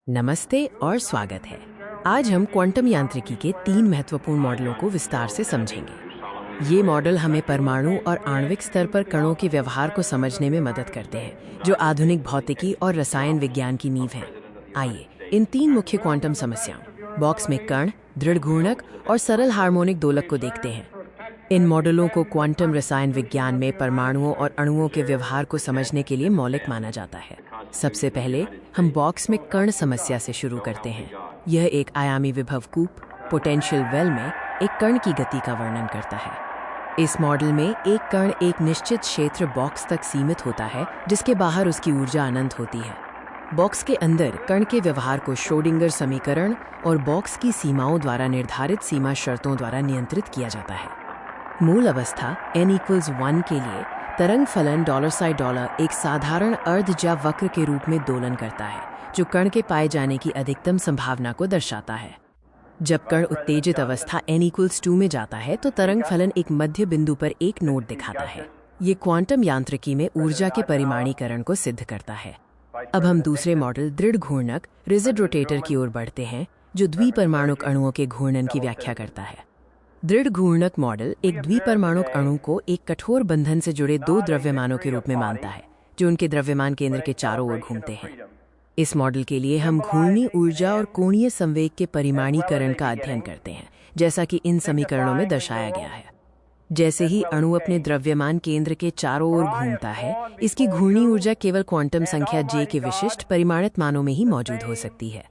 नमस्ते और स्वागत है। आज हम क्वांटम यांत्रिकी के 3 महत्वपूर्ण मॉडलों को विस्तार से समझेंगे। ये मॉडल हमें परमाणु और आणविक स्तर पर कणों के व्यवहार को समझने में मदद करते हैं, जो आधुनिक भौतिकी और रसायन विज्ञान की नींव हैं। आइए इन 3 मुख्य क्वांटम समस्याओं, बॉक्स में कण, दृढ़ घूर्णक और सरल हार्मोनिक दोलक को देखते हैं। इन मॉडलों को क्वांटम रसायन विज्ञान में परमाणुओं और अणुओं के व्यवहार को समझने के लिए मौलिक माना जाता है। सबसे पहले हम बॉक्स में कण समस्या से शुरू करते हैं। यह एक आयामी विभव कूप, पोटेंशियल वेल में एक कण की गति का वर्णन करता है। इस मॉडल में एक कण एक निश्चित क्षेत्र बॉक्स तक सीमित होता है, जिसके बाहर उसकी ऊर्जा अनंत होती है। बॉक्स के अंदर कण के व्यवहार को श्रोडिंगर समीकरण और बॉक्स की सीमाओं द्वारा निर्धारित सीमा शर्तों द्वारा नियंत्रित किया जाता है। मूल अवस्था n=1 के लिए तरंग फलन $, एक साधारण अर्ध या वक्र के रूप में दोलन करता है, जो कण के पाए जाने की अधिकतम संभावना को दर्शाता है। जब कण उत्तेजित अवस्था n=2 में जाता है तो तरंग फलन एक मध्य बिंदु पर एक नोड दिखाता है। ये क्वांटम यांत्रिकी में ऊर्जा के परिमाणीकरण को सिद्ध करता है। अब हम दूसरे मॉडल दृढ़ घूर्णक रिजिड रोटेटर की ओर बढ़ते हैं, जो द्विपरमाणुक अणुओं के घूर्णन की व्याख्या करता है। दृढ़ घूर्णक मॉडल एक द्विपरमाणुक अणु को एक कठोर बंधन से जुड़े 2 द्रव्यमानों के रूप में मानता है, जो उनके द्रव्यमान केंद्र के चारों ओर घूमते हैं। इस मॉडल के लिए हम घूर्णी ऊर्जा और कोणीय संवेग के परिमाणीकरण का अध्ययन करते हैं, जैसा कि इन समीकरणों में दर्शाया गया है। जैसे ही अणु अपने द्रव्यमान केंद्र के चारों ओर घूमता है, इसकी घूर्णी ऊर्जा केवल क्वांटम संख्या J के विशिष्ट परिमाणित मानों में ही मौजूद हो सकती है।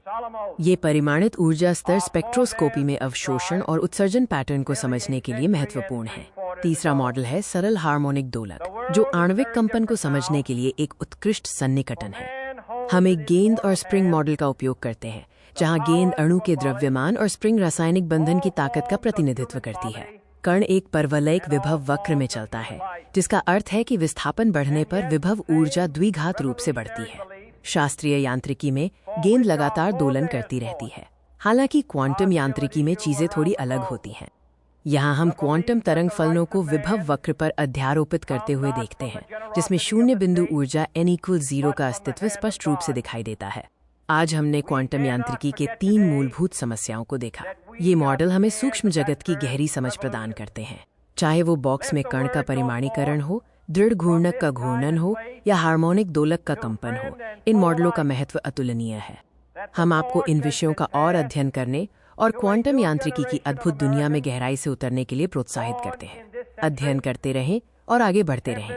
ये परिमाणित ऊर्जा स्तर स्पेक्ट्रोस्कोपी में अवशोषण और उत्सर्जन पैटर्न को समझने के लिए महत्वपूर्ण है। तीसरा मॉडल है सरल हार्मोनिक दोलक, जो आणविक कंपन को समझने के लिए एक उत्कृष्ट सन्निकटन है। हम एक गेंद और स्प्रिंग मॉडल का उपयोग करते हैं, जहां गेंद अणु के द्रव्यमान और स्प्रिंग रासायनिक बंधन की ताकत का प्रतिनिधित्व करती है। कण एक परवलयिक विभव वक्र में चलता है, जिसका अर्थ है कि विस्थापन बढ़ने पर विभव ऊर्जा द्विघात रूप से बढ़ती है। शास्त्रीय यांत्रिकी में गेंद लगातार दोलन करती रहती है, हालांकि क्वांटम यांत्रिकी में चीजें थोड़ी अलग होती हैं। यहाँ हम क्वांटम तरंग फलनों को विभव वक्र पर अध्यारोपित करते हुए देखते हैं, जिसमें शून्य बिंदु ऊर्जा n=0 का अस्तित्व स्पष्ट रूप से दिखाई देता है। आज हमने क्वांटम यांत्रिकी के 3 मूलभूत समस्याओं को देखा। ये मॉडल हमें सूक्ष्म जगत की गहरी समझ प्रदान करते हैं, चाहे वो बॉक्स में कण का परिमाणीकरण हो, दृढ़ घूर्णक का घूर्णन हो या हार्मोनिक दोलक का कंपन हो। इन मॉडलों का महत्व अतुलनीय है। हम आपको इन विषयों का और अध्ययन करने और क्वांटम यांत्रिकी की अद्भुत दुनिया में गहराई से उतरने के लिए प्रोत्साहित करते हैं। अध्ययन करते रहें और आगे बढ़ते रहें।